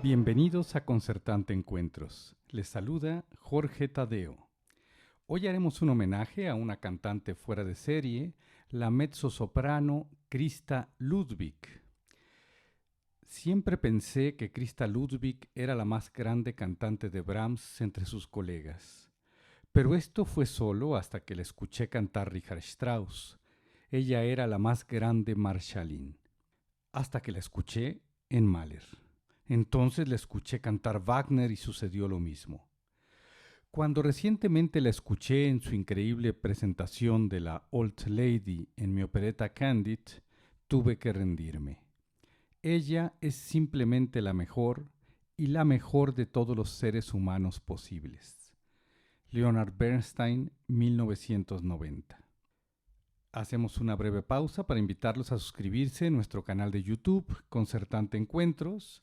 Bienvenidos a Concertante Encuentros. Les saluda Jorge Tadeo. Hoy haremos un homenaje a una cantante fuera de serie, la mezzosoprano Christa Ludwig. Siempre pensé que Christa Ludwig era la más grande cantante de Brahms entre sus colegas. Pero esto fue solo hasta que la escuché cantar Richard Strauss. Ella era la más grande Marschallin. Hasta que la escuché en Mahler. Entonces la escuché cantar Wagner y sucedió lo mismo. Cuando recientemente la escuché en su increíble presentación de la Old Lady en mi opereta Candid, tuve que rendirme. Ella es simplemente la mejor y la mejor de todos los seres humanos posibles. Leonard Bernstein, 1990. Hacemos una breve pausa para invitarlos a suscribirse en nuestro canal de YouTube, Concertante Encuentros.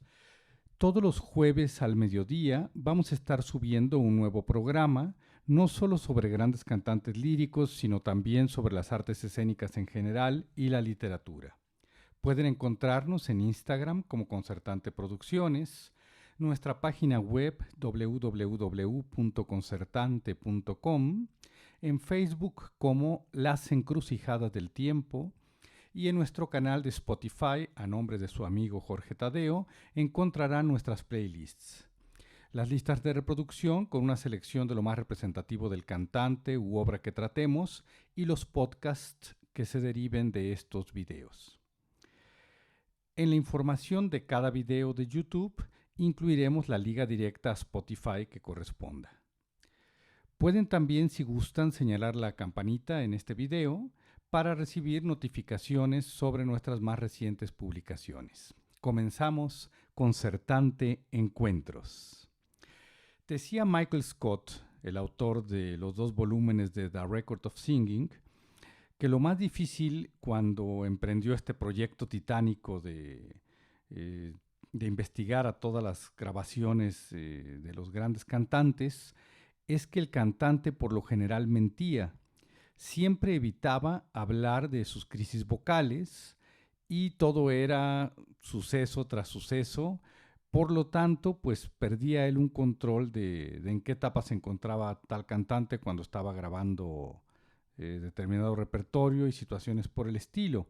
Todos los jueves al mediodía vamos a estar subiendo un nuevo programa, no solo sobre grandes cantantes líricos, sino también sobre las artes escénicas en general y la literatura. Pueden encontrarnos en Instagram como Concertante Producciones, nuestra página web www.concertante.com, en Facebook como Las Encrucijadas del Tiempo, y en nuestro canal de Spotify, a nombre de su amigo Jorge Tadeo, encontrarán nuestras playlists. Las listas de reproducción con una selección de lo más representativo del cantante u obra que tratemos y los podcasts que se deriven de estos videos. En la información de cada video de YouTube incluiremos la liga directa a Spotify que corresponda. Pueden también, si gustan, señalar la campanita en este video para recibir notificaciones sobre nuestras más recientes publicaciones. Comenzamos Concertante Encuentros. Decía Michael Scott, el autor de los 2 volúmenes de The Record of Singing, que lo más difícil cuando emprendió este proyecto titánico de investigar a todas las grabaciones de los grandes cantantes es que el cantante por lo general mentía. Siempre evitaba hablar de sus crisis vocales y todo era suceso tras suceso. Por lo tanto, pues perdía él un control de en qué etapa se encontraba tal cantante cuando estaba grabando determinado repertorio y situaciones por el estilo.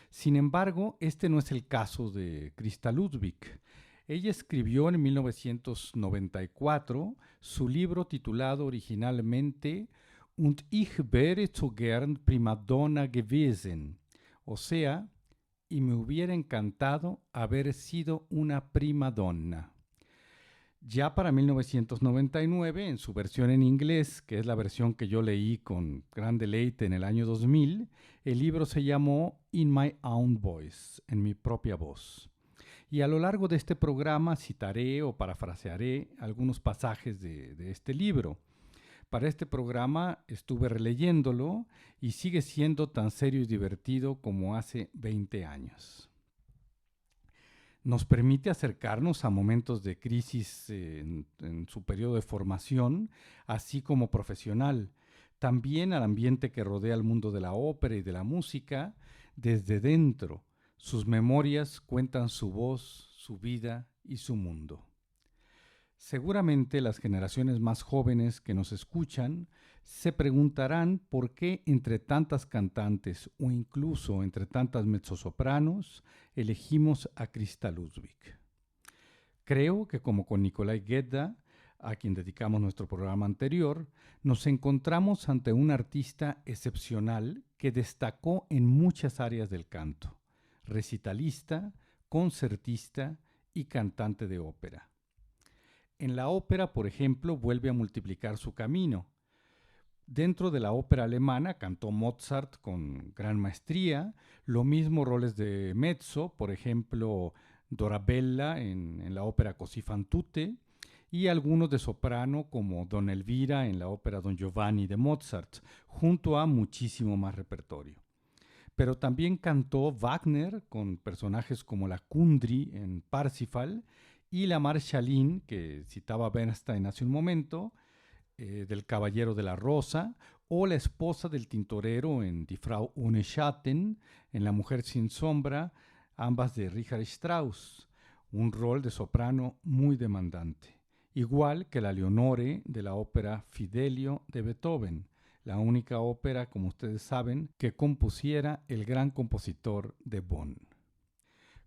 Sin embargo, este no es el caso de Christa Ludwig. Ella escribió en 1994 su libro titulado originalmente Und ich wäre so gern Primadonna gewesen, o sea, y me hubiera encantado haber sido una primadonna. Ya para 1999, en su versión en inglés, que es la versión que yo leí con gran deleite en el año 2000, el libro se llamó In My Own Voice, en mi propia voz. Y a lo largo de este programa citaré o parafrasearé algunos pasajes de este libro. Para este programa estuve releyéndolo y sigue siendo tan serio y divertido como hace 20 años. Nos permite acercarnos a momentos de crisis en su periodo de formación, así como profesional, también al ambiente que rodea el mundo de la ópera y de la música desde dentro. Sus memorias cuentan su voz, su vida y su mundo. Seguramente las generaciones más jóvenes que nos escuchan se preguntarán por qué entre tantas cantantes o incluso entre tantas mezzosopranos elegimos a Christa Ludwig. Creo que como con Nikolai Gedda, a quien dedicamos nuestro programa anterior, nos encontramos ante un artista excepcional que destacó en muchas áreas del canto: recitalista, concertista y cantante de ópera. En la ópera, por ejemplo, vuelve a multiplicar su camino. Dentro de la ópera alemana cantó Mozart con gran maestría, lo mismo roles de mezzo, por ejemplo, Dorabella en la ópera Così fan tutte, y algunos de soprano como Don Elvira en la ópera Don Giovanni de Mozart, junto a muchísimo más repertorio. Pero también cantó Wagner con personajes como la Kundry en Parsifal y la Marschallin, que citaba Bernstein hace un momento, del Caballero de la Rosa, o la esposa del tintorero en Die Frau ohne Schatten, en La Mujer sin Sombra, ambas de Richard Strauss, un rol de soprano muy demandante, igual que la Leonore de la ópera Fidelio de Beethoven, la única ópera, como ustedes saben, que compusiera el gran compositor de Bonn.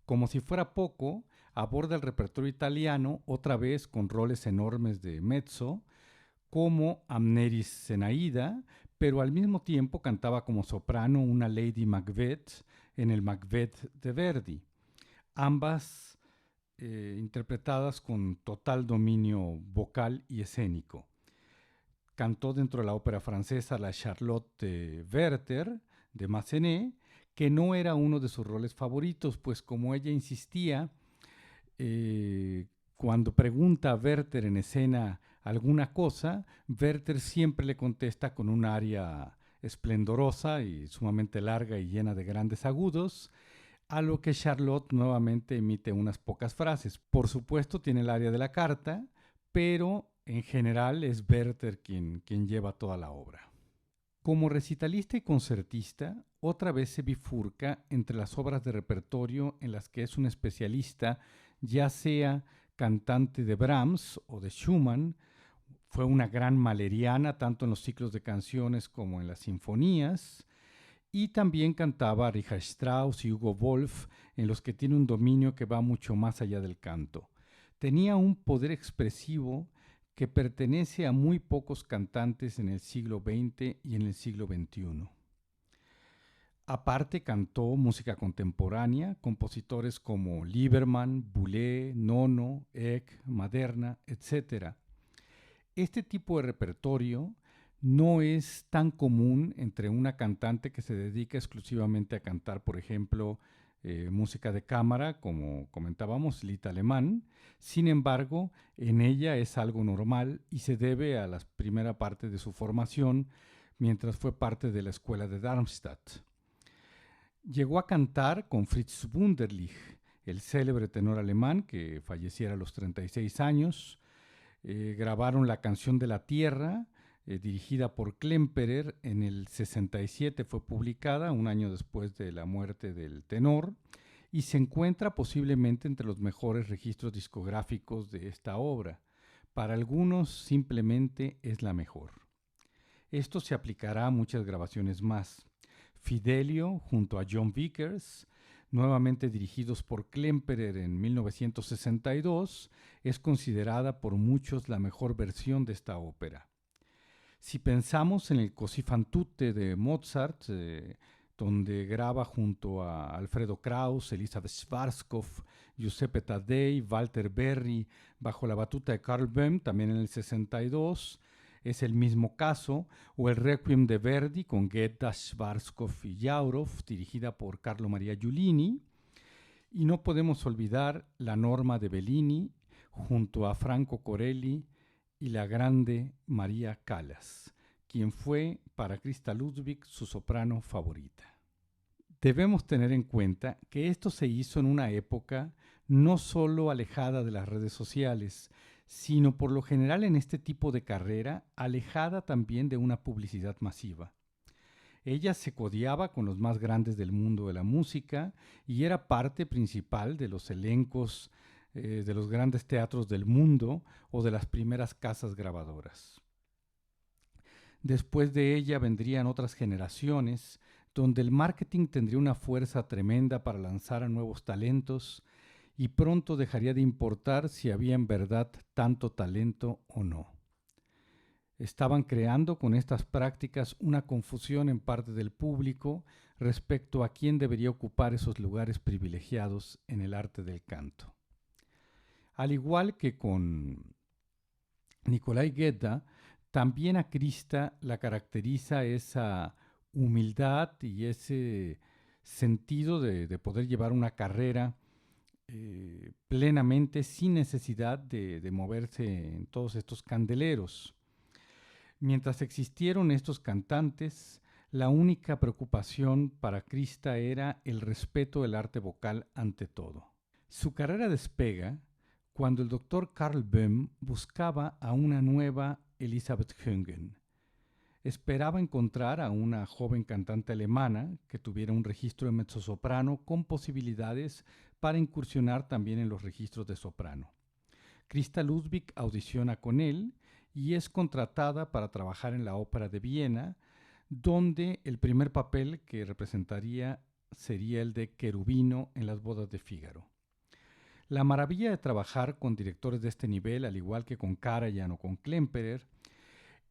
Como si fuera poco, aborda el repertorio italiano otra vez con roles enormes de mezzo, como Amneris Zenaida, pero al mismo tiempo cantaba como soprano una Lady Macbeth en el Macbeth de Verdi, ambas interpretadas con total dominio vocal y escénico. Cantó dentro de la ópera francesa la Charlotte de Werther de Massenet, que no era uno de sus roles favoritos, pues como ella insistía, cuando pregunta a Werther en escena alguna cosa, Werther siempre le contesta con un aria esplendorosa y sumamente larga y llena de grandes agudos, a lo que Charlotte nuevamente emite unas pocas frases. Por supuesto tiene el aria de la carta, pero en general es Werther quien lleva toda la obra. Como recitalista y concertista, otra vez se bifurca entre las obras de repertorio en las que es un especialista, ya sea cantante de Brahms o de Schumann. Fue una gran maleriana tanto en los ciclos de canciones como en las sinfonías, y también cantaba a Richard Strauss y Hugo Wolf, en los que tiene un dominio que va mucho más allá del canto. Tenía un poder expresivo que pertenece a muy pocos cantantes en el siglo XX y en el siglo XXI. Aparte cantó música contemporánea, compositores como Liebermann, Boulez, Nono, Eck, Maderna, etc. Este tipo de repertorio no es tan común entre una cantante que se dedica exclusivamente a cantar, por ejemplo, música de cámara, como comentábamos, Lita Alemán. Sin embargo, en ella es algo normal y se debe a la primera parte de su formación mientras fue parte de la escuela de Darmstadt. Llegó a cantar con Fritz Wunderlich, el célebre tenor alemán que falleciera a los 36 años. Grabaron La canción de la tierra, dirigida por Klemperer. En el 67 fue publicada, un año después de la muerte del tenor, y se encuentra posiblemente entre los mejores registros discográficos de esta obra. Para algunos simplemente es la mejor. Esto se aplicará a muchas grabaciones más. Fidelio junto a John Vickers, nuevamente dirigidos por Klemperer en 1962, es considerada por muchos la mejor versión de esta ópera. Si pensamos en el Così fan tutte de Mozart, donde graba junto a Alfredo Kraus, Elisabeth Schwarzkopf, Giuseppe Taddei, Walter Berry, bajo la batuta de Karl Böhm, también en el 62, es el mismo caso, o el Requiem de Verdi con Gedda, Schwarzkopf y Jaurov, dirigida por Carlo Maria Giulini. Y no podemos olvidar la Norma de Bellini junto a Franco Corelli y la grande María Callas, quien fue para Christa Ludwig su soprano favorita. Debemos tener en cuenta que esto se hizo en una época no solo alejada de las redes sociales, sino por lo general en este tipo de carrera alejada también de una publicidad masiva. Ella se codeaba con los más grandes del mundo de la música y era parte principal de los elencos de los grandes teatros del mundo o de las primeras casas grabadoras. Después de ella vendrían otras generaciones donde el marketing tendría una fuerza tremenda para lanzar a nuevos talentos y pronto dejaría de importar si había en verdad tanto talento o no. Estaban creando con estas prácticas una confusión en parte del público respecto a quién debería ocupar esos lugares privilegiados en el arte del canto. Al igual que con Nikolai Gedda, también a Christa la caracteriza esa humildad y ese sentido de poder llevar una carrera plenamente sin necesidad de moverse en todos estos candeleros. Mientras existieron estos cantantes, la única preocupación para Christa era el respeto del arte vocal ante todo. Su carrera despega cuando el doctor Karl Böhm buscaba a una nueva Elisabeth Hüngen. esperaba encontrar a una joven cantante alemana que tuviera un registro de mezzosoprano con posibilidades para incursionar también en los registros de soprano. Christa Ludwig audiciona con él y es contratada para trabajar en la Ópera de Viena, donde el primer papel que representaría sería el de Cherubino en Las bodas de Fígaro. La maravilla de trabajar con directores de este nivel, al igual que con Karajan o con Klemperer,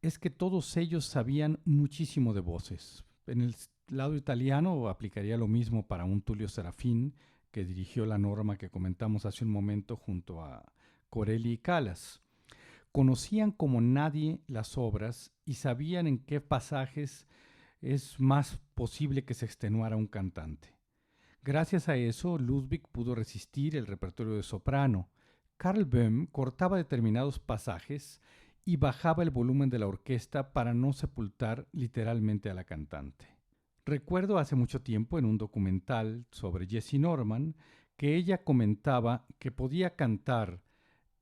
es que todos ellos sabían muchísimo de voces. En el lado italiano aplicaría lo mismo para un Tullio Serafín, que dirigió la Norma que comentamos hace un momento junto a Corelli y Callas. Conocían como nadie las obras y sabían en qué pasajes es más posible que se extenuara un cantante. Gracias a eso, Ludwig pudo resistir el repertorio de soprano. Karl Böhm cortaba determinados pasajes y bajaba el volumen de la orquesta para no sepultar literalmente a la cantante. Recuerdo hace mucho tiempo en un documental sobre Jessie Norman que ella comentaba que podía cantar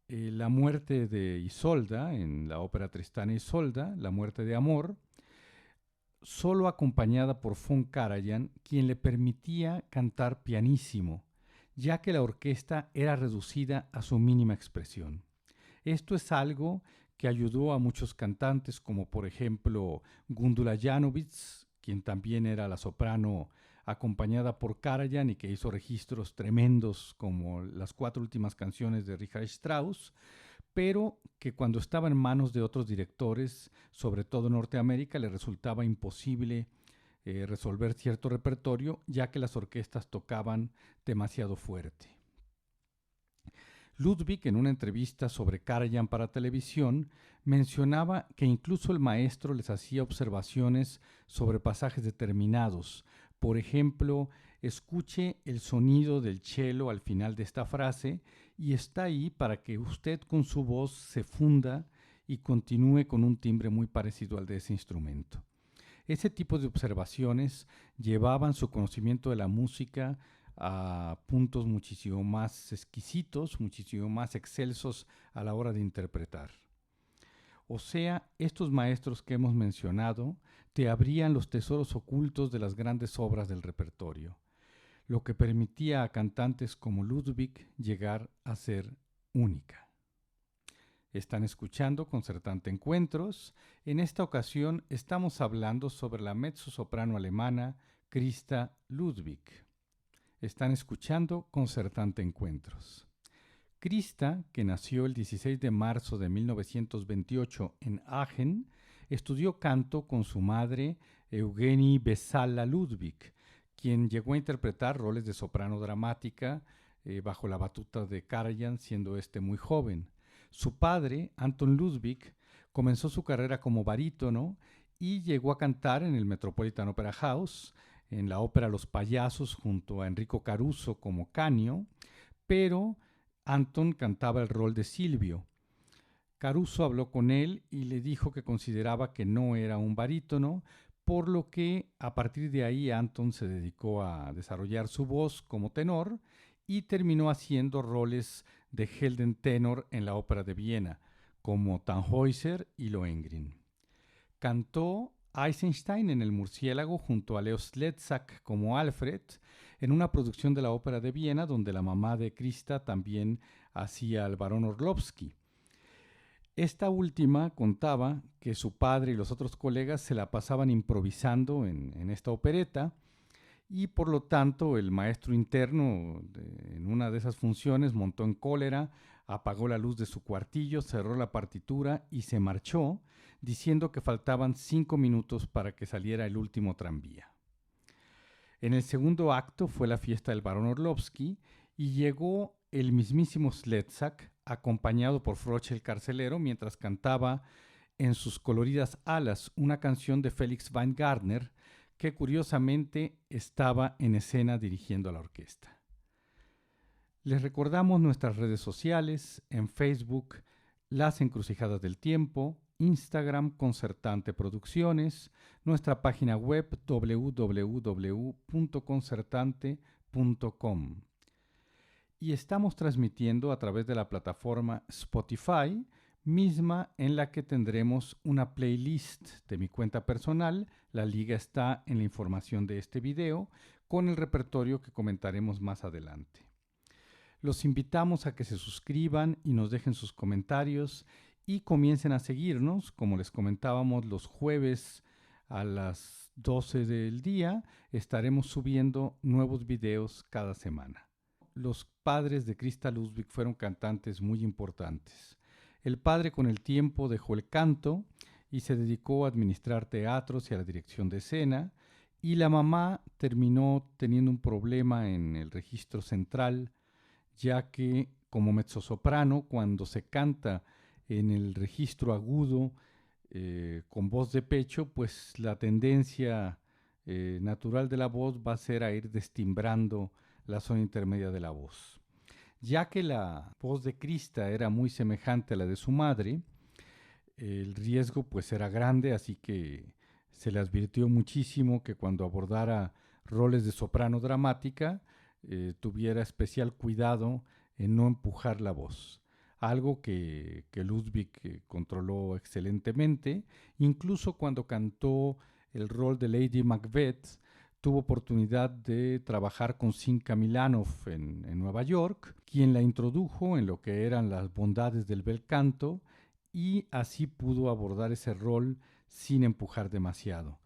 la muerte de Isolda en la ópera Tristán e Isolda, la muerte de amor, solo acompañada por von Karajan, quien le permitía cantar pianísimo, ya que la orquesta era reducida a su mínima expresión. Esto es algo que ayudó a muchos cantantes, como por ejemplo Gundula Janowitz, quien también era la soprano acompañada por Karajan y que hizo registros tremendos como las 4 últimas canciones de Richard Strauss, pero que cuando estaba en manos de otros directores, sobre todo en Norteamérica, le resultaba imposible resolver cierto repertorio, ya que las orquestas tocaban demasiado fuerte. Ludwig, en una entrevista sobre Karajan para televisión, mencionaba que incluso el maestro les hacía observaciones sobre pasajes determinados. Por ejemplo, escuche el sonido del cello al final de esta frase y está ahí para que usted con su voz se funda y continúe con un timbre muy parecido al de ese instrumento. Ese tipo de observaciones llevaban su conocimiento de la música a puntos muchísimo más exquisitos, muchísimo más excelsos a la hora de interpretar. O sea, estos maestros que hemos mencionado te abrían los tesoros ocultos de las grandes obras del repertorio, lo que permitía a cantantes como Ludwig llegar a ser única. Están escuchando Concertante Encuentros. En esta ocasión estamos hablando sobre la mezzosoprano alemana Christa Ludwig. Están escuchando Concertante Encuentros. Christa, que nació el 16 de marzo de 1928 en Aachen, estudió canto con su madre Eugenie Vesala Ludwig, quien llegó a interpretar roles de soprano dramática bajo la batuta de Karajan, siendo este muy joven. Su padre, Anton Ludwig, comenzó su carrera como barítono y llegó a cantar en el Metropolitan Opera House, en la ópera Los Payasos junto a Enrico Caruso como Canio, pero Anton cantaba el rol de Silvio. Caruso habló con él y le dijo que consideraba que no era un barítono, por lo que a partir de ahí Anton se dedicó a desarrollar su voz como tenor y terminó haciendo roles de Helden tenor en la ópera de Viena, como Tannhäuser y Lohengrin. Cantó Eisenstein en El Murciélago junto a Leo Sletzak como Alfred, en una producción de la ópera de Viena donde la mamá de Christa también hacía al barón Orlovsky. Esta última contaba que su padre y los otros colegas se la pasaban improvisando en esta opereta y por lo tanto el maestro interno en una de esas funciones montó en cólera, apagó la luz de su cuartillo, cerró la partitura y se marchó, diciendo que faltaban 5 minutos para que saliera el último tranvía. En el segundo acto fue la fiesta del barón Orlovsky y llegó el mismísimo Sletzak, acompañado por Froche el carcelero, mientras cantaba En sus coloridas alas, una canción de Felix Weingartner, que curiosamente estaba en escena dirigiendo a la orquesta. Les recordamos nuestras redes sociales, en Facebook, Las Encrucijadas del Tiempo, Instagram, Concertante Producciones, nuestra página web www.concertante.com. Y estamos transmitiendo a través de la plataforma Spotify misma en la que tendremos una playlist de mi cuenta personal. La liga está en la información de este video con el repertorio que comentaremos más adelante. Los invitamos a que se suscriban y nos dejen sus comentarios y comiencen a seguirnos. Como les comentábamos, los jueves a las 12 del día estaremos subiendo nuevos videos cada semana. Los padres de Christa Ludwig fueron cantantes muy importantes. El padre con el tiempo dejó el canto y se dedicó a administrar teatros y a la dirección de escena, y la mamá terminó teniendo un problema en el registro central, ya que como mezzosoprano, cuando se canta en el registro agudo con voz de pecho, pues la tendencia natural de la voz va a ser a ir destimbrando la zona intermedia de la voz. Ya que la voz de Christa era muy semejante a la de su madre, el riesgo pues era grande, así que se le advirtió muchísimo que cuando abordara roles de soprano dramática tuviera especial cuidado en no empujar la voz, algo que Ludwig controló excelentemente. Incluso cuando cantó el rol de Lady Macbeth, tuvo oportunidad de trabajar con Zinka Milanov en Nueva York, quien la introdujo en lo que eran las bondades del bel canto, y así pudo abordar ese rol sin empujar demasiado.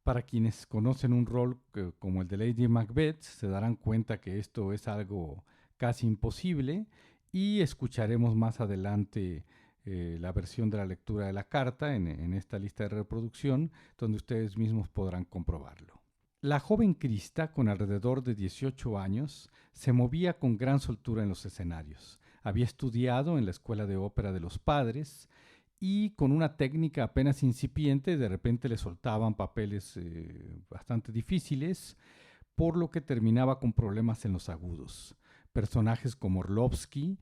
Para quienes conocen un rol como el de Lady Macbeth, se darán cuenta que esto es algo casi imposible, y escucharemos más adelante la versión de la lectura de la carta en esta lista de reproducción, donde ustedes mismos podrán comprobarlo. La joven Christa, con alrededor de 18 años, se movía con gran soltura en los escenarios. Había estudiado en la escuela de ópera de los padres y con una técnica apenas incipiente de repente le soltaban papeles bastante difíciles, por lo que terminaba con problemas en los agudos. Personajes como Orlovsky,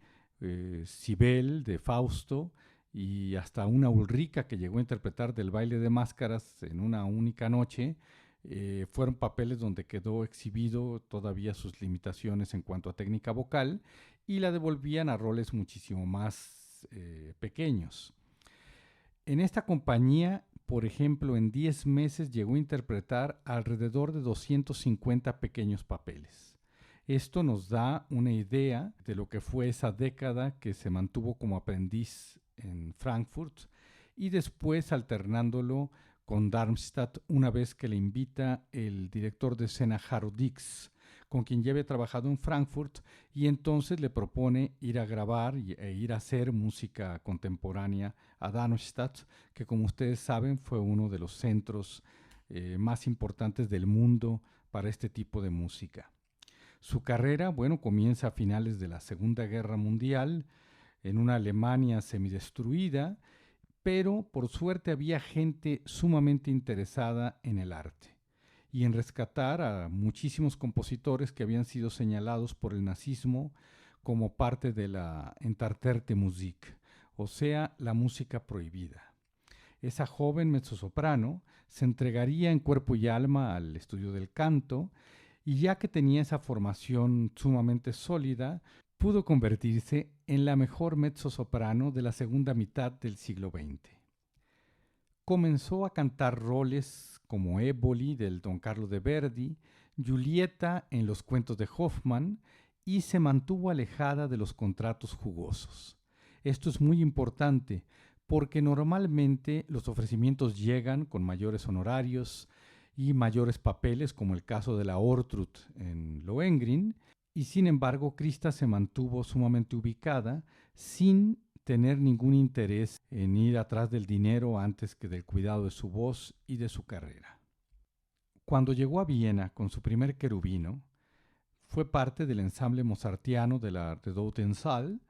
Sibel de Fausto y hasta una Ulrica que llegó a interpretar del baile de máscaras en una única noche, fueron papeles donde quedó exhibido todavía sus limitaciones en cuanto a técnica vocal y la devolvían a roles muchísimo más pequeños. En esta compañía, por ejemplo, en 10 meses llegó a interpretar alrededor de 250 pequeños papeles. Esto nos da una idea de lo que fue esa década que se mantuvo como aprendiz en Frankfurt y después alternándolo con Darmstadt una vez que le invita el director de escena Harold Dix, con quien ya había trabajado en Frankfurt, y entonces le propone ir a grabar e ir a hacer música contemporánea a Darmstadt, que como ustedes saben fue uno de los centros más importantes del mundo para este tipo de música. Su carrera, bueno, comienza a finales de la Segunda Guerra Mundial en una Alemania semidestruida, pero por suerte había gente sumamente interesada en el arte y en rescatar a muchísimos compositores que habían sido señalados por el nazismo como parte de la Entarterte Musik, o sea, la música prohibida. Esa joven mezzosoprano se entregaría en cuerpo y alma al estudio del canto, y ya que tenía esa formación sumamente sólida, pudo convertirse en la mejor mezzosoprano de la segunda mitad del siglo XX. Comenzó a cantar roles como Éboli del Don Carlo de Verdi, Giulietta en los cuentos de Hoffmann, y se mantuvo alejada de los contratos jugosos. Esto es muy importante porque normalmente los ofrecimientos llegan con mayores honorarios y mayores papeles, como el caso de la Ortrud en Lohengrin, y sin embargo Christa se mantuvo sumamente ubicada sin tener ningún interés en ir atrás del dinero antes que del cuidado de su voz y de su carrera. Cuando llegó a Viena con su primer querubino, fue parte del ensamble mozartiano de la Redoutensaal,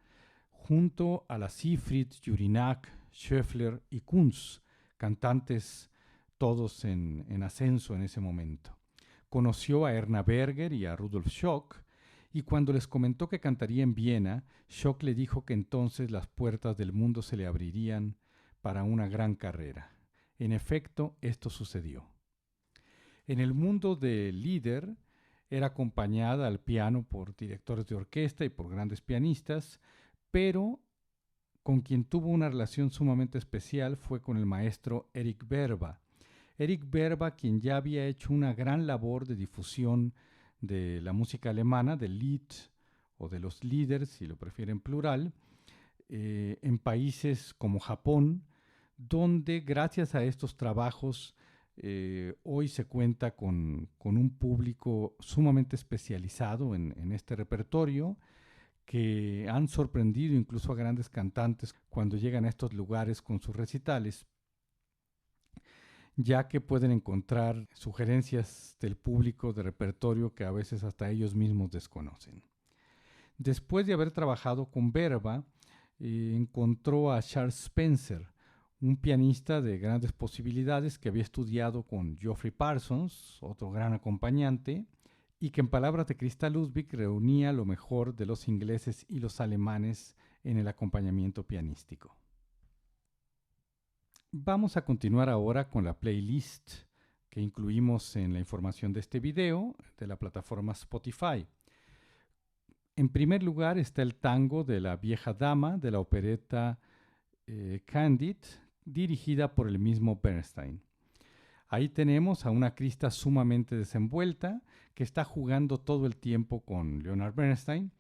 junto a la Seyfried, Jurinac, Schöffler y Kunz, cantantes todos en ascenso en ese momento. Conoció a Erna Berger y a Rudolf Schock, y cuando les comentó que cantaría en Viena, Schock le dijo que entonces las puertas del mundo se le abrirían para una gran carrera. En efecto, esto sucedió. En el mundo de Lieder era acompañada al piano por directores de orquesta y por grandes pianistas, pero con quien tuvo una relación sumamente especial fue con el maestro Eric Berba. Eric Berba, quien ya había hecho una gran labor de difusión de la música alemana, del Lied o de los Lieder, si lo prefieren plural, en países como Japón, donde gracias a estos trabajos hoy se cuenta con un público sumamente especializado en este repertorio, que han sorprendido incluso a grandes cantantes cuando llegan a estos lugares con sus recitales, ya que pueden encontrar sugerencias del público de repertorio que a veces hasta ellos mismos desconocen. Después de haber trabajado con Berba, encontró a Charles Spencer, un pianista de grandes posibilidades que había estudiado con Geoffrey Parsons, otro gran acompañante, y que en palabras de Christa Ludwig reunía lo mejor de los ingleses y los alemanes en el acompañamiento pianístico. Vamos a continuar ahora con la playlist que incluimos en la información de este video de la plataforma Spotify. En primer lugar está el tango de la vieja dama de la opereta Candide, dirigida por el mismo Bernstein. Ahí tenemos a una Christa sumamente desenvuelta que está jugando todo el tiempo con Leonard Bernstein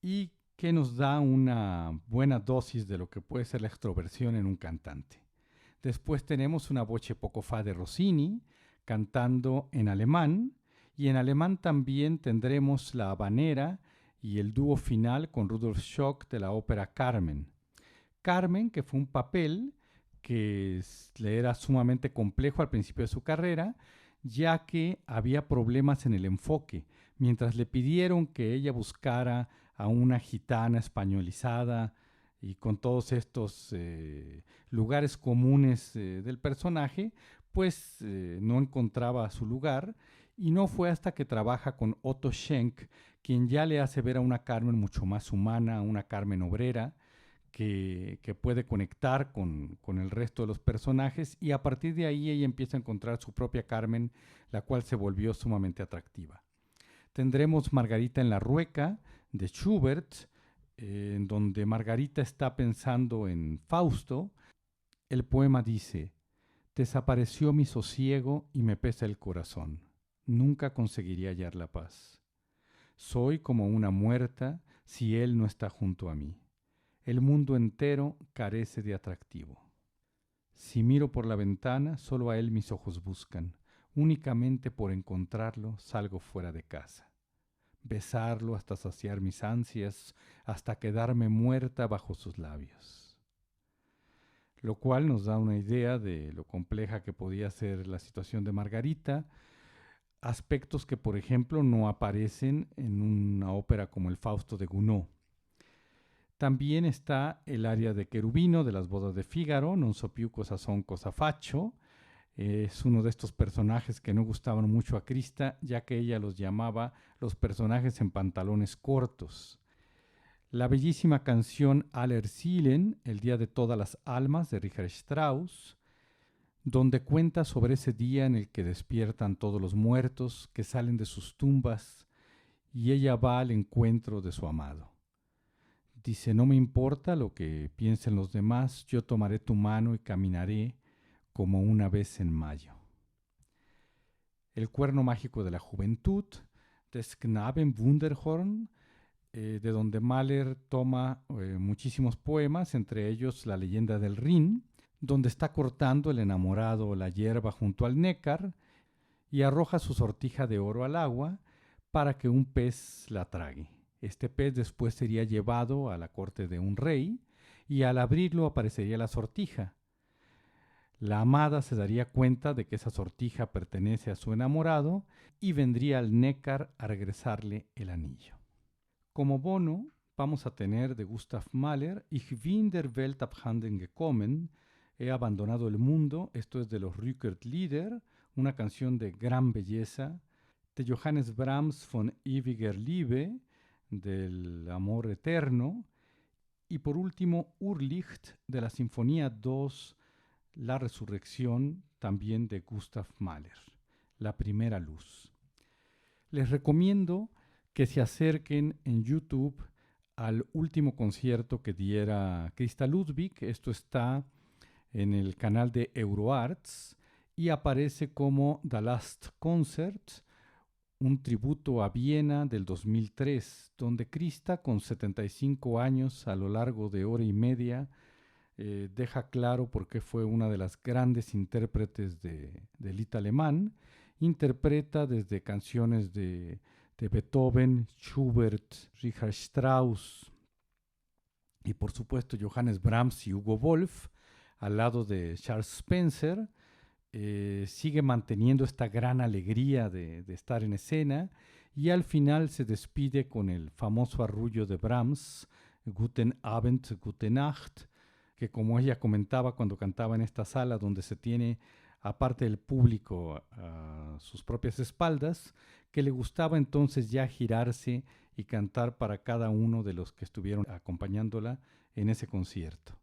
y que nos da una buena dosis de lo que puede ser la extroversión en un cantante. Después tenemos una voce poco fa de Rossini cantando en alemán, y en alemán también tendremos la habanera y el dúo final con Rudolf Schock de la ópera Carmen. Carmen, que fue un papel que le era sumamente complejo al principio de su carrera, ya que había problemas en el enfoque. Mientras le pidieron que ella buscara a una gitana españolizada y con todos estos lugares comunes del personaje, pues no encontraba su lugar, y no fue hasta que trabaja con Otto Schenk, quien ya le hace ver a una Carmen mucho más humana, a una Carmen obrera, que puede conectar con el resto de los personajes, y a partir de ahí ella empieza a encontrar su propia Carmen, la cual se volvió sumamente atractiva. Tendremos Margarita en la Rueca de Schubert, en donde Margarita está pensando en Fausto. El poema dice: desapareció mi sosiego y me pesa el corazón. Nunca conseguiría hallar la paz. Soy como una muerta si él no está junto a mí. El mundo entero carece de atractivo. Si miro por la ventana, solo a él mis ojos buscan. Únicamente por encontrarlo salgo fuera de casa. Besarlo hasta saciar mis ansias, hasta quedarme muerta bajo sus labios. Lo cual nos da una idea de lo compleja que podía ser la situación de Margarita, aspectos que, por ejemplo, no aparecen en una ópera como el Fausto de Gounod. También está el aria de Cherubino de las bodas de Fígaro, Non so più cosa son cosa faccio. Es uno de estos personajes que no gustaban mucho a Christa, ya que ella los llamaba los personajes en pantalones cortos. La bellísima canción Aller Seelen, El Día de Todas las Almas, de Richard Strauss, donde cuenta sobre ese día en el que despiertan todos los muertos que salen de sus tumbas y ella va al encuentro de su amado. Dice: no me importa lo que piensen los demás, yo tomaré tu mano y caminaré como una vez en mayo. El cuerno mágico de la juventud, des Knaben Wunderhorn, de donde Mahler toma muchísimos poemas, entre ellos La leyenda del Rin, donde está cortando el enamorado la hierba junto al Nécar y arroja su sortija de oro al agua para que un pez la trague. Este pez después sería llevado a la corte de un rey y al abrirlo aparecería la sortija. La amada se daría cuenta de que esa sortija pertenece a su enamorado y vendría al Nécar a regresarle el anillo. Como bono vamos a tener de Gustav Mahler Ich bin der Welt abhanden gekommen, He abandonado el mundo. Esto es de los Rückert-Lieder, una canción de gran belleza, de Johannes Brahms von Ewiger Liebe, del amor eterno, y por último Urlicht de la Sinfonía 2, La Resurrección, también de Gustav Mahler, La Primera Luz. Les recomiendo que se acerquen en YouTube al último concierto que diera Christa Ludwig. Esto está en el canal de Euroarts y aparece como The Last Concert, un tributo a Viena del 2003, donde Christa, con 75 años, a lo largo de hora y media, deja claro por qué fue una de las grandes intérpretes del Lied alemán. Interpreta desde canciones de Beethoven, Schubert, Richard Strauss y por supuesto Johannes Brahms y Hugo Wolf, al lado de Charles Spencer. Sigue manteniendo esta gran alegría de estar en escena y al final se despide con el famoso arrullo de Brahms, Guten Abend, Gute Nacht, que como ella comentaba cuando cantaba en esta sala donde se tiene aparte del público a sus propias espaldas, que le gustaba entonces ya girarse y cantar para cada uno de los que estuvieron acompañándola en ese concierto.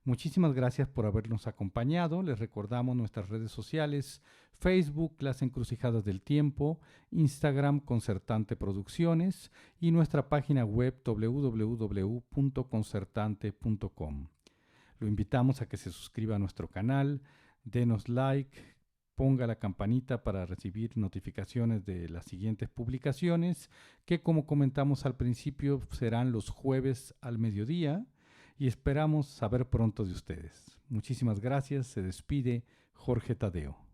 Muchísimas gracias por habernos acompañado. Les recordamos nuestras redes sociales: Facebook, Las Encrucijadas del Tiempo, Instagram, Concertante Producciones y nuestra página web www.concertante.com. Lo invitamos a que se suscriba a nuestro canal, denos like, ponga la campanita para recibir notificaciones de las siguientes publicaciones, que como comentamos al principio serán los jueves al mediodía, y esperamos saber pronto de ustedes. Muchísimas gracias. Se despide Jorge Tadeo.